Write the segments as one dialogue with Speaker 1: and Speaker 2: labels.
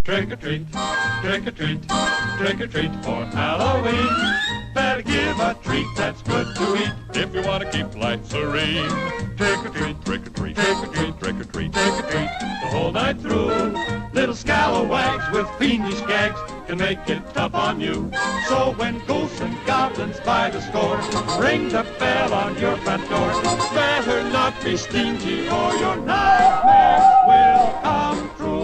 Speaker 1: Trick or treat, trick or treat, trick or treat for Halloween. Better give a treat that's good to eat if you want to keep life serene. Trick or treat, trick or treat, trick or treat, trick or treat, trick or treat the whole night through. Little scalawags with fiendish gags can make it tough on you. So when ghosts and goblins by the score ring the bell on your front door, better not be stingy or your nightmares will come true.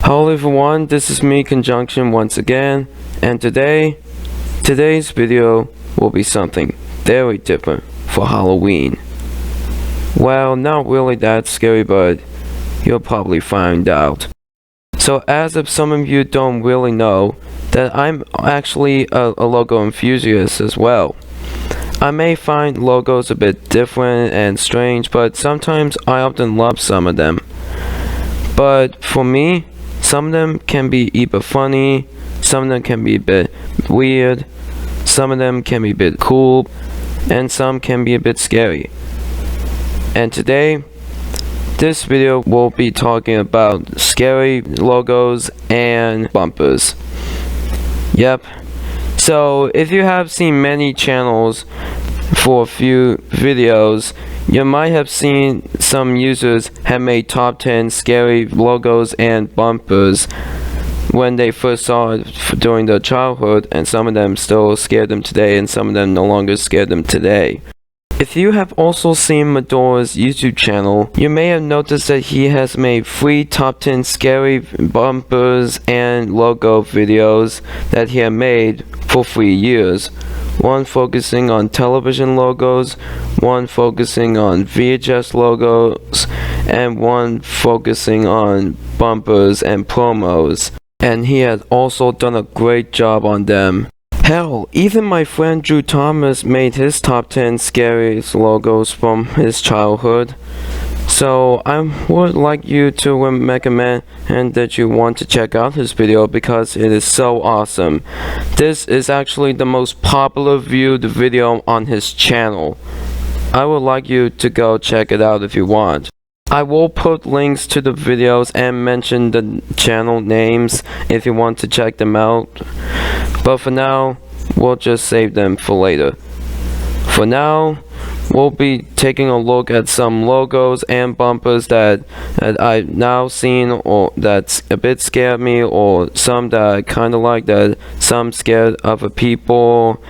Speaker 2: Hello everyone, this is me Conjunction once again, and today's video will be something very different for Halloween. Well, not really that scary, but you'll probably find out. So as if some of you don't really know, that I'm actually a logo enthusiast as well. I may find logos a bit different and strange, but sometimes I often love some of them. But for me, some of them can be either funny, some of them can be a bit weird, some of them can be a bit cool, and some can be a bit scary. And today, this video will be talking about scary logos and bumpers. Yep. So if you have seen many channels for a few videos, you might have seen some users have made top 10 scary logos and bumpers when they first saw it during their childhood, and some of them still scared them today and some of them no longer scare them today. If you have also seen Madora's YouTube channel, you may have noticed that he has made 3 top 10 scary bumpers and logo videos that he had made for 3 years. One focusing on television logos, one focusing on VHS logos, and one focusing on bumpers and promos. And he has also done a great job on them. Hell, even my friend Drew Thomas made his top 10 scariest logos from his childhood. So I would like you to recommend and that you want to check out his video because it is so awesome. This is actually the most popular viewed video on his channel. I would like you to go check it out if you want. I will put links to the videos and mention the channel names if you want to check them out. But for now, we'll just save them for later. For now, we'll be taking a look at some logos and bumpers that I've now seen, or that's a bit scared me, or some that I kind of like that some scared other people,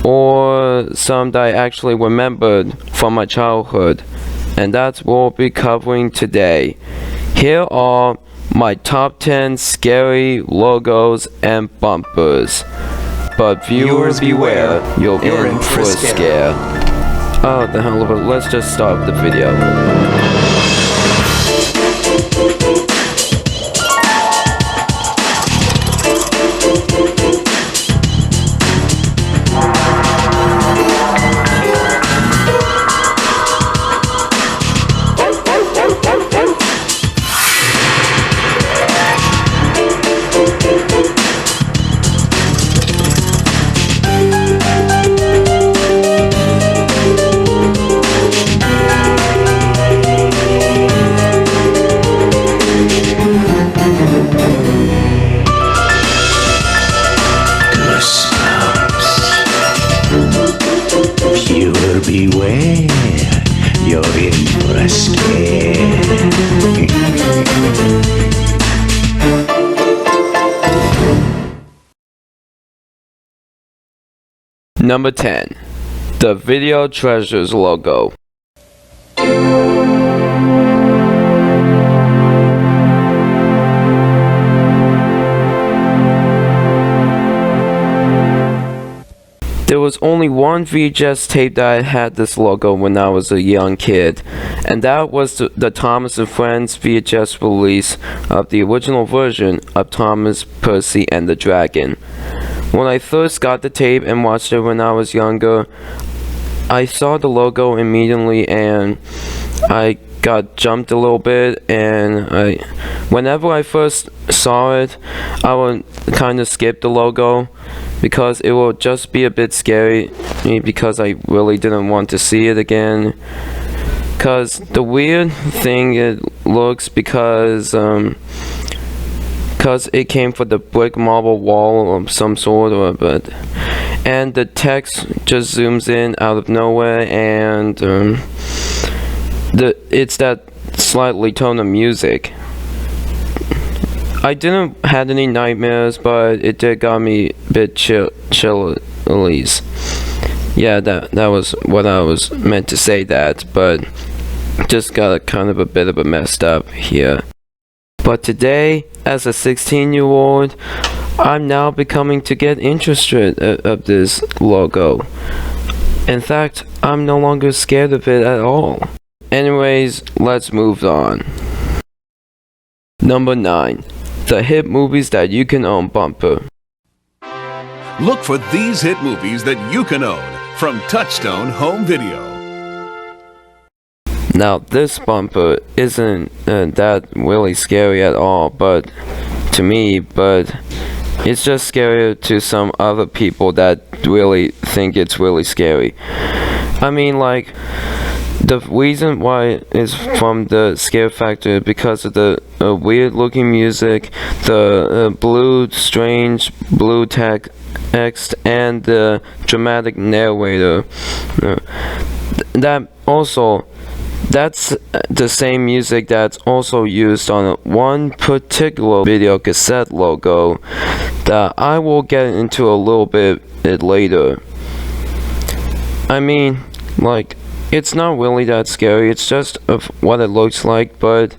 Speaker 2: or some that I actually remembered from my childhood. And that's what we'll be covering today. Here are my top 10 scary logos and bumpers. But viewers beware, you'll be in for a scare. Oh, the hell of it. Let's just start the video.
Speaker 3: Beware, you're in for a scare.
Speaker 2: Number 10. The Video Treasures logo. There was only one VHS tape that had this logo when I was a young kid, and that was the Thomas and Friends VHS release of the original version of Thomas, Percy, and the Dragon. When I first got the tape and watched it when I was younger, I saw the logo immediately and I got jumped a little bit, and whenever I first saw it, I would kind of skip the logo because it will just be a bit scary because I really didn't want to see it again. Cause the weird thing it looks because it came from the brick marble wall of some sort of it, and the text just zooms in out of nowhere, and it's that slightly tone of music. I didn't had any nightmares, but it did got me a bit chillies. Yeah, that was what I was meant to say that, but just got a kind of a bit of a messed up here. But today, as a 16-year-old, I'm now becoming to get interested of this logo. In fact, I'm no longer scared of it at all. Anyways, let's move on. Number 9. The hit movies that you can own bumper.
Speaker 4: Look for these hit movies that you can own from Touchstone Home Video.
Speaker 2: Now, this bumper isn't that really scary at all, but to me, but it's just scarier to some other people that really think it's really scary. I mean, like, the reason why is from the scare factor because of the weird looking music, the strange blue text, and the dramatic narrator. That's the same music that's also used on one particular video cassette logo that I will get into a little bit later. I mean, like, it's not really that scary, it's just of what it looks like, but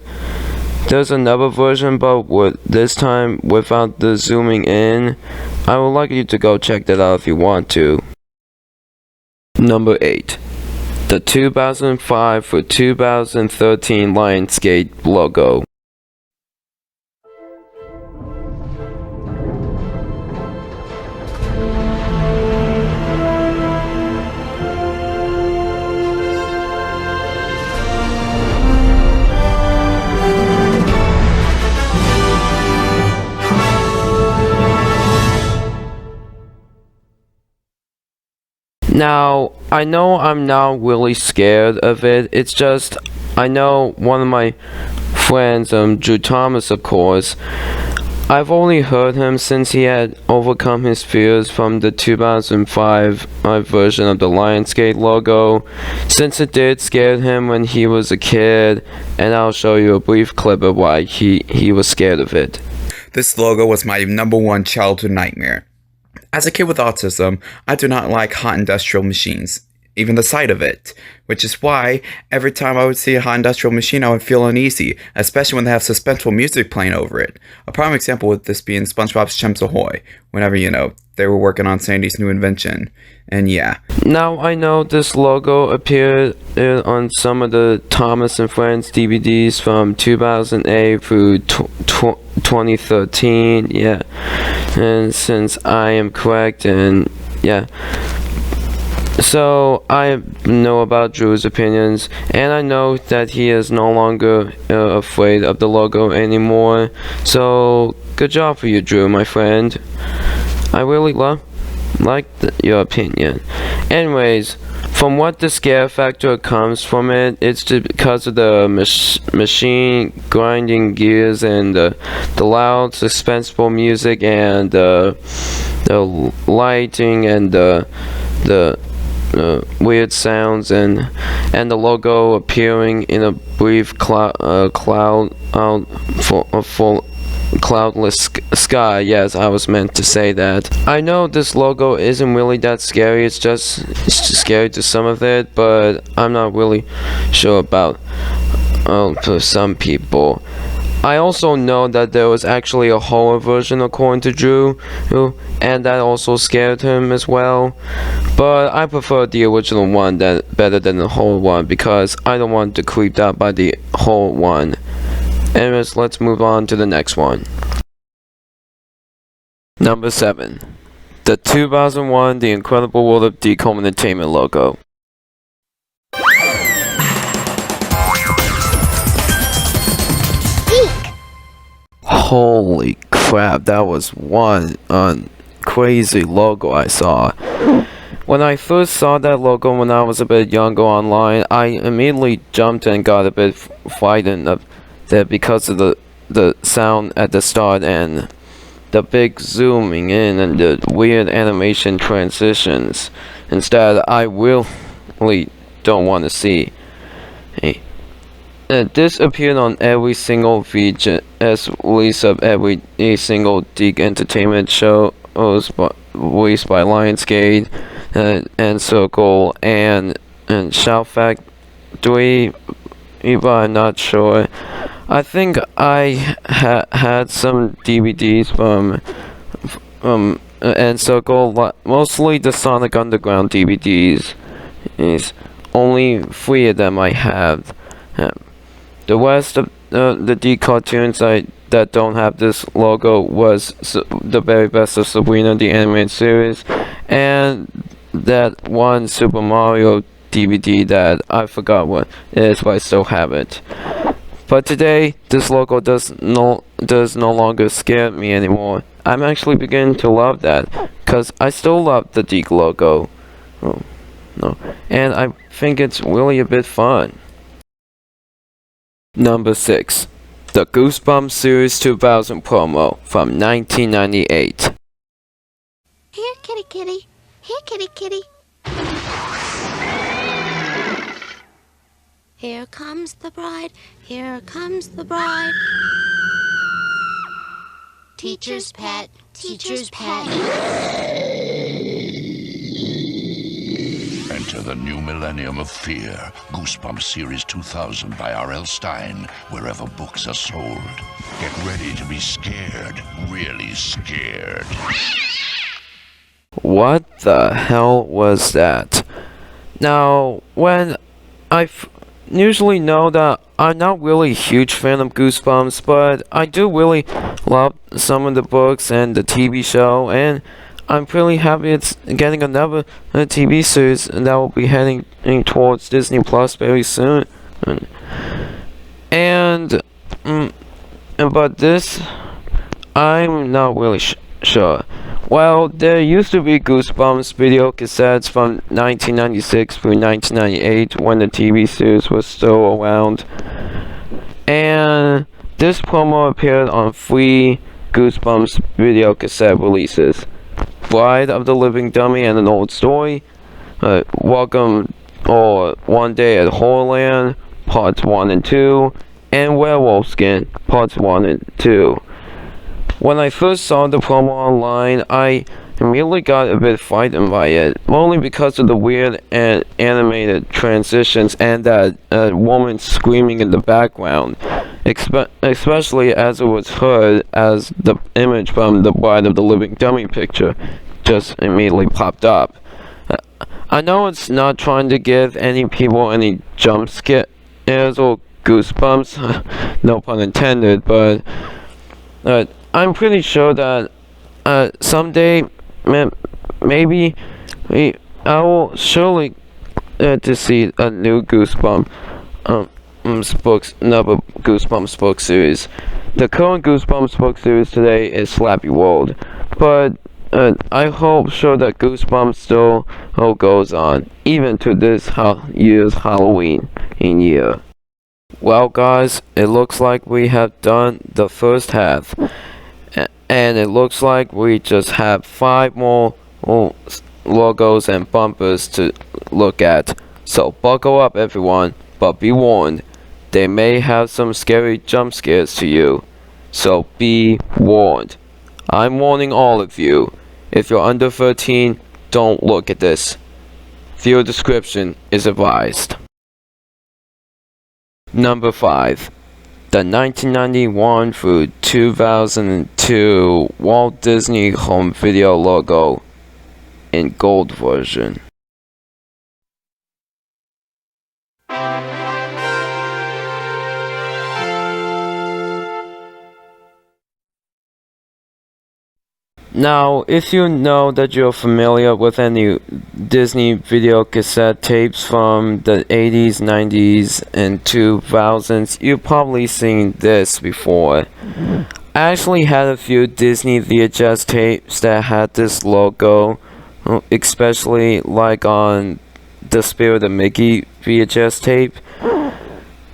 Speaker 2: there's another version, but this time without the zooming in. I would like you to go check that out if you want to. Number 8. The 2005 for 2013 Lionsgate logo. Now, I know I'm not really scared of it, it's just, I know one of my friends, Drew Thomas, of course, I've only heard him since he had overcome his fears from the 2005 version of the Lionsgate logo, since it did scare him when he was a kid, and I'll show you a brief clip of why he was scared of it.
Speaker 5: This logo was my #1 childhood nightmare. As a kid with autism, I do not like hot industrial machines, even the sight of it, which is why every time I would see a hot industrial machine I would feel uneasy, especially when they have suspenseful music playing over it. A prime example would this be in SpongeBob's Chimps Ahoy, whenever, they were working on Sandy's new invention, and yeah.
Speaker 2: Now I know this logo appeared on some of the Thomas and Friends DVDs from 2008 through 2013, yeah, and since I am correct, and yeah. So I know about Drew's opinions, and I know that he is no longer afraid of the logo anymore, so good job for you, Drew, my friend. I really like your opinion. Anyways, from what the scare factor comes from it, it's just because of the machine grinding gears and the loud, suspenseful music and the lighting and the weird sounds and the logo appearing in a brief cloudless sky. Yes, I was meant to say that. I know this logo isn't really that scary, it's just scary to some of it, but I'm not really sure about for some people. I also know that there was actually a horror version according to Drew, and that also scared him as well, but I prefer the original one better than the horror one because I don't want to creeped out by the horror one. Anyways, let's move on to the next one. Number 7. The 2001 The Incredible World of Decom Entertainment logo. Holy crap, that was one crazy logo I saw. When I first saw that logo when I was a bit younger online, I immediately jumped and got a bit frightened of that because of the sound at the start and the big zooming in and the weird animation transitions. Instead, I really don't want to see. This appeared on every single VHS release of every single Geek Entertainment show released by Lionsgate and Circle and Shout Factory, but I'm not sure. I think I had some DVDs from and Circle, mostly the Sonic Underground DVDs. Only 3 of them I have. The rest of the D cartoons that don't have this logo was the very best of Sabrina the Animated Series, and that one Super Mario DVD that I forgot what it is, but I still have it. But today, this logo does no longer scare me anymore. I'm actually beginning to love that, because I still love the Deke logo. Oh, no. And I think it's really a bit fun. Number 6. The Goosebumps Series 2000 promo from 1998.
Speaker 6: Here, kitty, kitty. Here, kitty, kitty. Here comes the bride. Here comes the bride. Teacher's pet. Teacher's pet.
Speaker 7: Enter the new millennium of fear. Goosebumps Series 2000 by R.L. Stine, wherever books are sold. Get ready to be scared, really scared.
Speaker 2: What the hell was that? Now, when I usually know that I'm not really a huge fan of Goosebumps, but I do really love some of the books and the TV show, and I'm pretty happy it's getting another TV series that will be heading towards Disney Plus very soon. But this, I'm not really sure. Well, there used to be Goosebumps video cassettes from 1996 through 1998 when the TV series was still around. And this promo appeared on 3 Goosebumps video cassette releases. Bride of the Living Dummy and an Old Story, Welcome or One Day at Horrorland, Parts 1 and 2, and Werewolf Skin, Parts 1 and 2. When I first saw the promo online, I immediately got a bit frightened by it, only because of the weird and animated transitions and that woman screaming in the background, especially as it was heard as the image from the Bride of the Living Dummy picture just immediately popped up. I know it's not trying to give any people any jump scares or goosebumps, no pun intended, but I'm pretty sure that someday, maybe I will surely to see a new Goosebumps another Goosebumps book series. The current Goosebumps book series today is Slappy World, but I hope that Goosebumps still goes on, even to this year's Halloween year. Well guys, it looks like we have done the first half, and it looks like we just have 5 more logos and bumpers to look at. So buckle up everyone, but be warned, they may have some scary jump scares to you. So be warned. I'm warning all of you. If you're under 13, don't look at this. Viewer description is advised. Number 5. The 1991 through 2002 Walt Disney Home Video logo in gold version. Now, if you know that you're familiar with any Disney video cassette tapes from the 80s, 90s, and 2000s, you've probably seen this before. I actually had a few Disney VHS tapes that had this logo, especially like on the Spirit of Mickey VHS tape.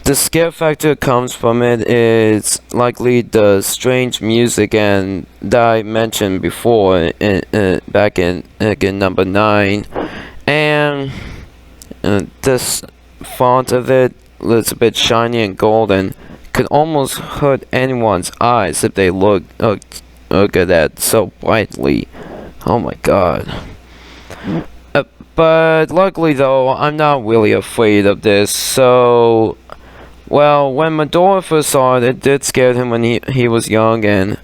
Speaker 2: The scare factor comes from it is likely the strange music and that I mentioned before back in number 9, and this font of it looks a bit shiny and golden, could almost hurt anyone's eyes if they look at that so brightly. Oh my god. But luckily though, I'm not really afraid of this, so... Well, when Medora first saw it, it did scare him when he was young, and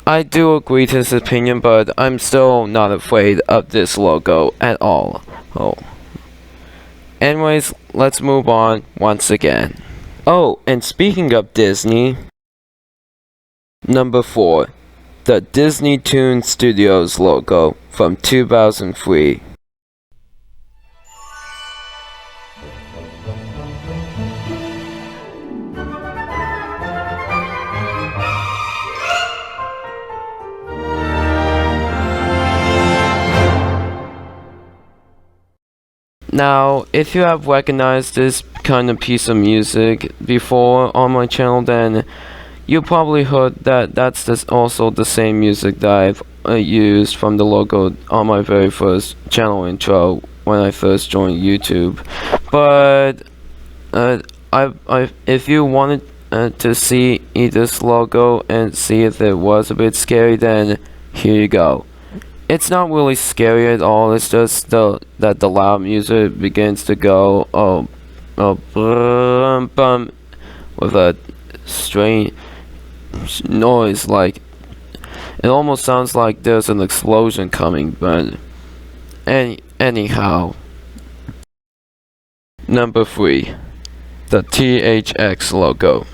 Speaker 2: I do agree to his opinion, but I'm still not afraid of this logo at all. Oh. Anyways, let's move on once again. Oh, and speaking of Disney, number 4, the Disney Toon Studios logo from 2003. Now, if you have recognized this kind of piece of music before on my channel, then you probably heard that that's also the same music that I've used from the logo on my very first channel intro when I first joined YouTube. But if you wanted to see this logo and see if it was a bit scary, then here you go. It's not really scary at all. It's just that the loud music begins to go bum, bum, with a strange noise. Like it almost sounds like there's an explosion coming. But anyhow, number 3, the THX logo.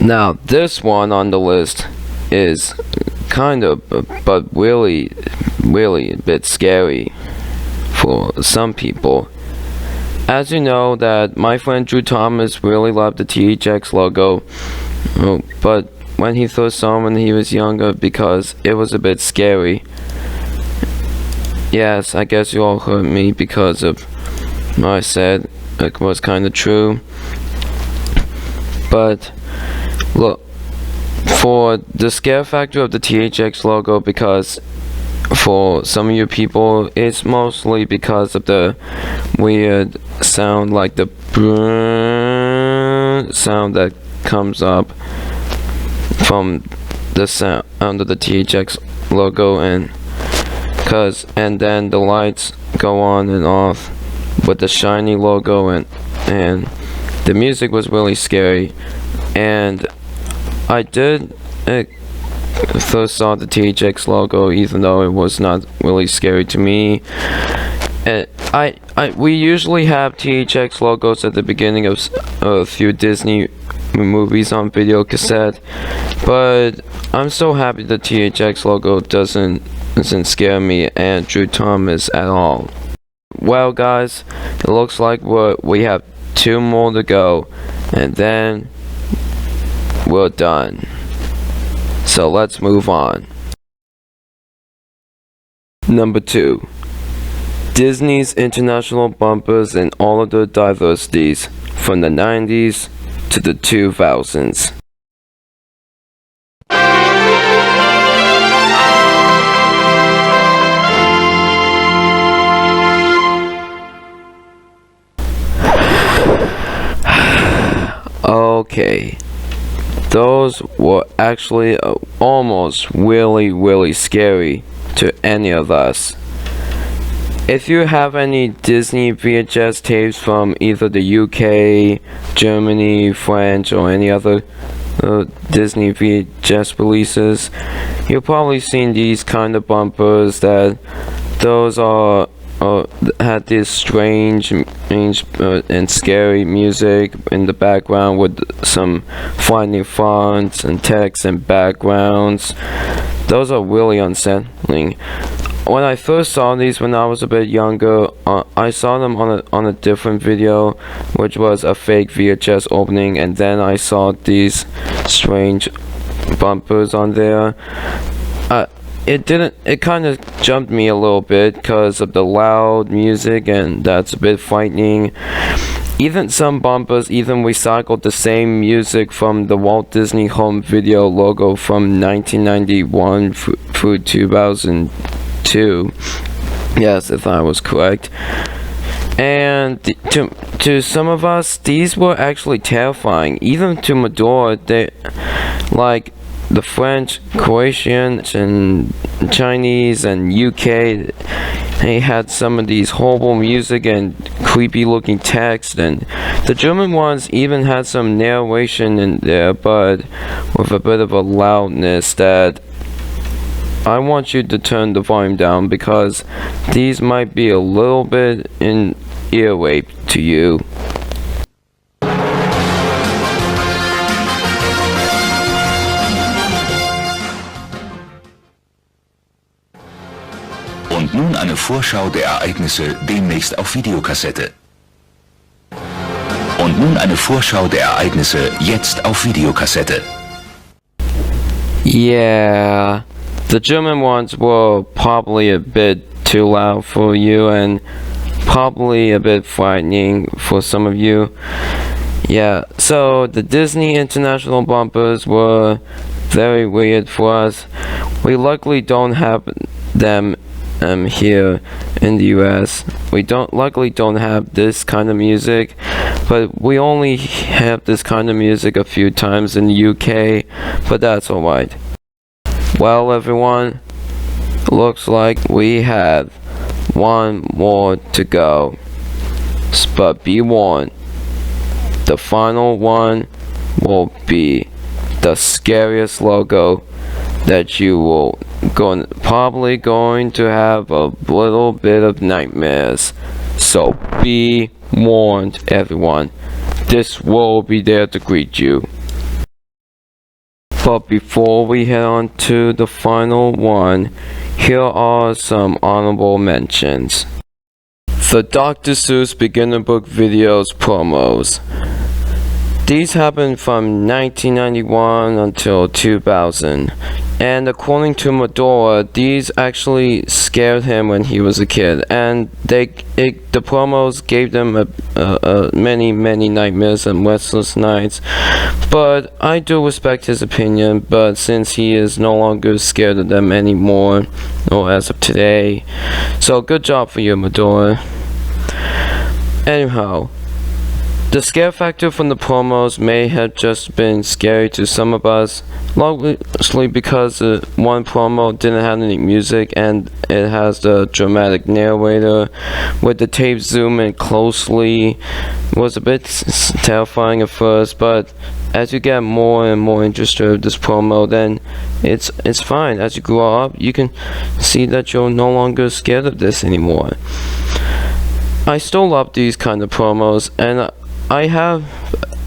Speaker 2: Now, this one on the list is kind of, but really a bit scary for some people. As you know, that my friend Drew Thomas really loved the THX logo, but when he first saw it when he was younger, because it was a bit scary. Yes, I guess you all heard me because of what I said. It was kind of true. But look, for the scare factor of the THX logo, because for some of you people, it's mostly because of the weird sound, like the sound that comes up from the sound under the THX logo, and then the lights go on and off with the shiny logo, and the music was really scary. And I did first saw the THX logo, even though it was not really scary to me. We usually have THX logos at the beginning of a few Disney movies on video cassette, but I'm so happy the THX logo doesn't scare me and Drew Thomas at all. Well, guys, it looks like we have 2 more to go, and then we're done. So let's move on. Number 2. Disney's international bumpers and all of their diversities from the 90s to the 2000s. Okay, those were actually almost really scary to any of us. If you have any Disney VHS tapes from either the UK, Germany, French, or any other Disney VHS releases, you've probably seen these kind of bumpers that those are had this strange and scary music in the background with some finding fonts and text and backgrounds. Those are really unsettling. When I first saw these when I was a bit younger, I saw them on a different video, which was a fake VHS opening, and then I saw these strange bumpers on there. It kind of jumped me a little bit because of the loud music, and that's a bit frightening. Even some bumpers even recycled the same music from the Walt Disney Home Video logo from 1991 through 2002. Yes, if I was correct. And to some of us, these were actually terrifying. Even to Medora, they like the French, Croatian, and Chinese, and UK, they had some of these horrible music and creepy looking text, and the German ones even had some narration in there, but with a bit of a loudness that I want you to turn the volume down, because these might be a little bit in ear rape to you.
Speaker 3: Und nun eine Vorschau der Ereignisse demnächst auf Videokassette. Und nun eine Vorschau der Ereignisse jetzt auf Videokassette.
Speaker 2: Yeah, the German ones were probably a bit too loud for you and probably a bit frightening for some of you. Yeah, so the Disney International bumpers were very weird for us. We luckily don't have them here in the US. We luckily don't have this kind of music, but we only have this kind of music a few times in the UK, but that's alright. Well, everyone, looks like we have one more to go, but be warned, the final one will be the scariest logo that you will probably going to have a little bit of nightmares. So be warned, everyone. This will be there to greet you. But before we head on to the final one, here are some honorable mentions. The Dr. Seuss Beginner Book Videos promos. These happened from 1991 until 2000, and according to Medora, these actually scared him when he was a kid, and the promos gave them many nightmares and restless nights. But I do respect his opinion, but since he is no longer scared of them anymore, or as of today, so good job for you, Medora. Anyhow, the scare factor from the promos may have just been scary to some of us, largely because one promo didn't have any music and it has the dramatic narrator with the tape zoom in closely. It was a bit terrifying at first, but as you get more and more interested in this promo, then it's fine. As you grow up, you can see that you're no longer scared of this anymore. I still love these kind of promos, and I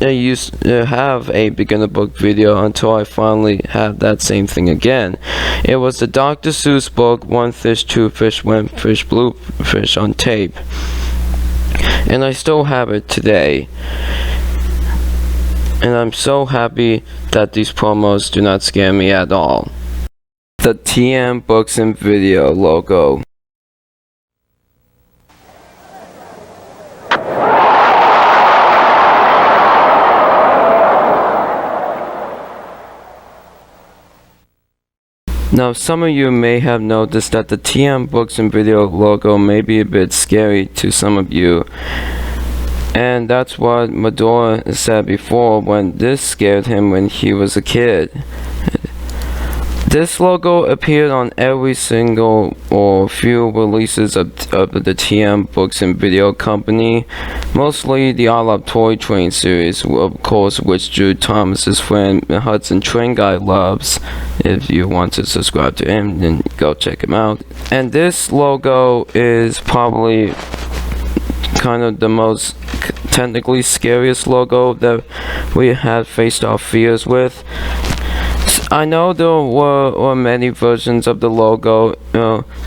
Speaker 2: used to have a beginner book video until I finally had that same thing again. It was the Dr. Seuss book, One Fish, Two Fish, One Fish, Blue Fish on tape. And I still have it today. And I'm so happy that these promos do not scare me at all. The TM Books and Video logo. Now, some of you may have noticed that the TM Books and Video logo may be a bit scary to some of you. And that's what Medora said before when this scared him when he was a kid. This logo appeared on every single or few releases of the TM Books and Video Company, mostly the I Love Toy Train series, of course, which Drew Thomas's friend Hudson Train Guy loves. If you want to subscribe to him, then go check him out. And this logo is probably kind of the most technically scariest logo that we have faced our fears with. I know there were many versions of the logo,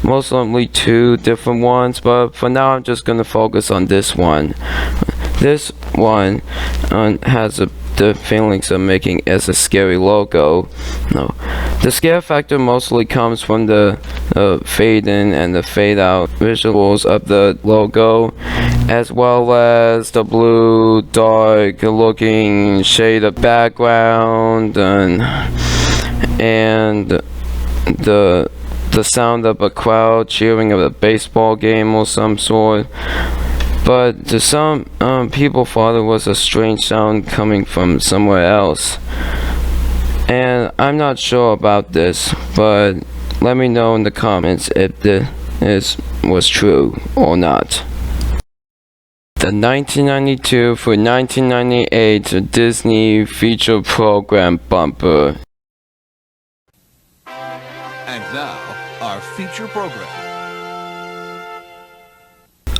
Speaker 2: most likely 2 different ones, but for now I'm just going to focus on this one. This one has the feelings of making as a scary logo. No, the scare factor mostly comes from the fade in and the fade out visuals of the logo, as well as the blue dark looking shade of background and the sound of a crowd cheering at a baseball game or some sort. But to some people thought it was a strange sound coming from somewhere else. And I'm not sure about this, but let me know in the comments if this was true or not. The 1992 through 1998 Disney feature program bumper.
Speaker 4: And now, our feature program.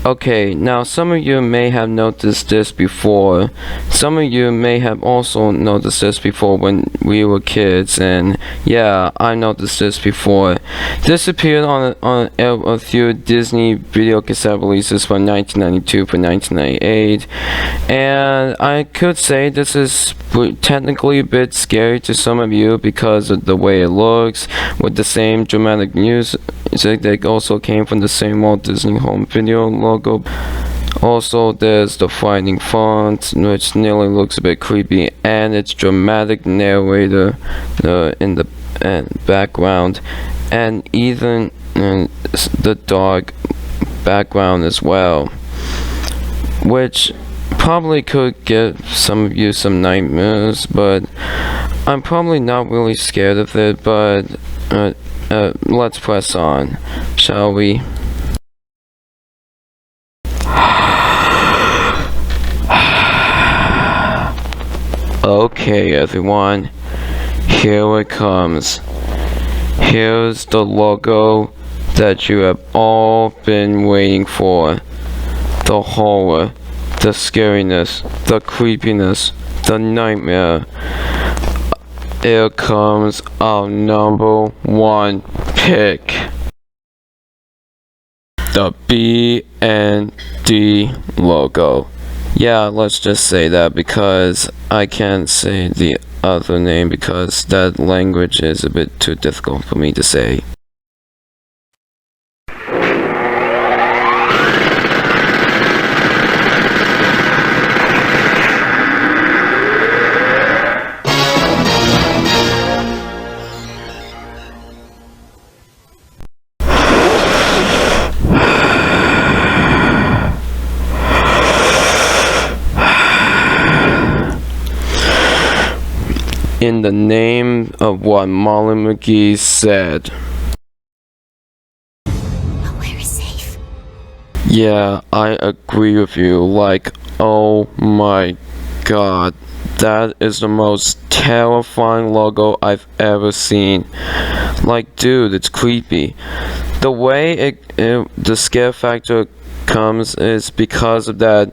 Speaker 2: Okay, now some of you may have noticed this before. Some of you may have also noticed this before when we were kids, and yeah, I noticed this before. This appeared on a few Disney video cassette releases from 1992 to 1998, and I could say this is technically a bit scary to some of you because of the way it looks, with the same dramatic music that also came from the same Walt Disney Home Video logo. Also, there's the frightening font, which nearly looks a bit creepy, and its dramatic narrator in the background, and even the dark background as well, which probably could give some of you some nightmares, but I'm probably not really scared of it. But let's press on, shall we? Okay, everyone, here it comes. Here's the logo that you have all been waiting for. The horror, the scariness, the creepiness, the nightmare. Here comes our number 1 pick. The B&D logo. Yeah, let's just say that because I can't say the other name because that language is a bit too difficult for me to say. In the name of what Molly McGee said.
Speaker 6: Nowhere is safe.
Speaker 2: Yeah, I agree with you. Like, oh my god, that is the most terrifying logo I've ever seen. Like, dude, it's creepy. The way the scare factor comes is because of that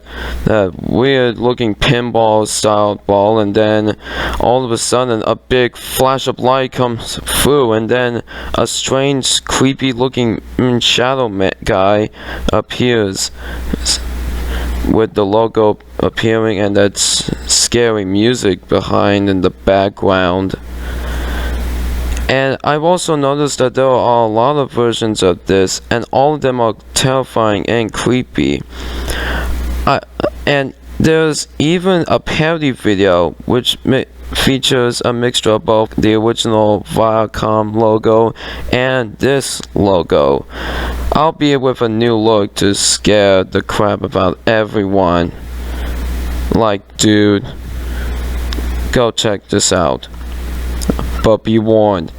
Speaker 2: weird looking pinball style ball, and then all of a sudden a big flash of light comes through, and then a strange creepy looking shadow guy appears with the logo appearing and that scary music behind in the background. And I've also noticed that there are a lot of versions of this, and all of them are terrifying and creepy. And there's even a parody video which features a mixture of both the original Viacom logo and this logo, albeit with a new look to scare the crap about everyone. Like, dude, go check this out. But be warned,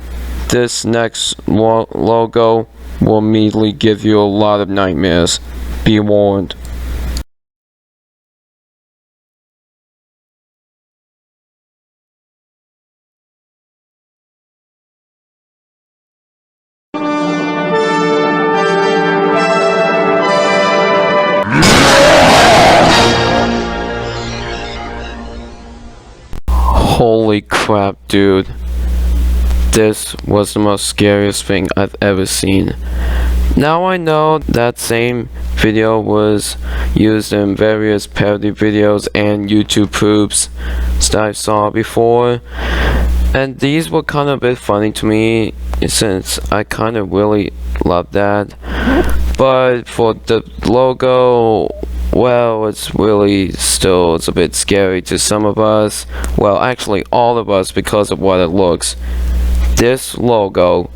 Speaker 2: this next logo will immediately give you a lot of nightmares. Be warned. Holy crap, dude. This was the most scariest thing I've ever seen. Now I know that same video was used in various parody videos and YouTube proofs that I saw before. And these were kind of a bit funny to me since I kind of really love that. But for the logo, well, it's a bit scary to some of us. Well, actually all of us because of what it looks. This logo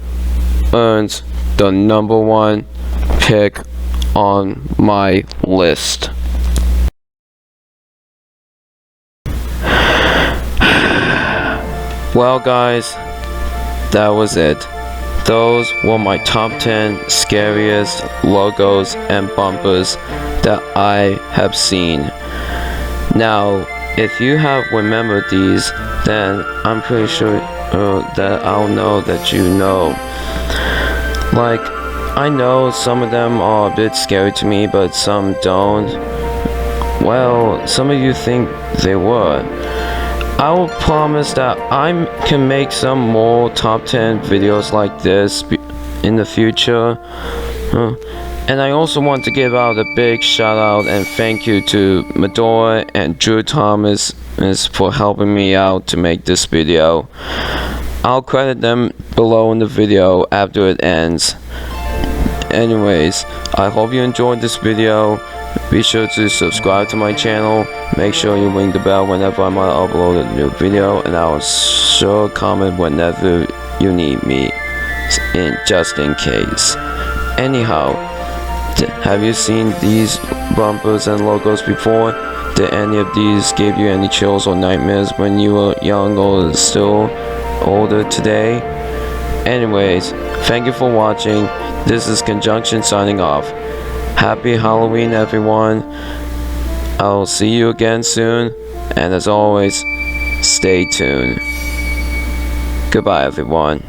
Speaker 2: earns the #1 pick on my list. Well guys, that was it. Those were my top 10 scariest logos and bumpers that I have seen. Now, if you have remembered these, then I'm pretty sure that I'll know that you know. Like, I know some of them are a bit scary to me, but some don't. Well, some of you think they were. I will promise that I can make some more top 10 videos like this in the future. And I also want to give out a big shout out and thank you to Medora and Drew Thomas for helping me out to make this video. I'll credit them below in the video after it ends. Anyways, I hope you enjoyed this video. Be sure to subscribe to my channel. Make sure you ring the bell whenever I might upload a new video, and I will sure comment whenever you need me, just in case. Anyhow, have you seen these bumpers and logos before? Did any of these give you any chills or nightmares when you were young or still older today? Anyways, thank you for watching. This is Conjunction signing off. Happy Halloween, everyone. I'll see you again soon, and as always, stay tuned. Goodbye, everyone.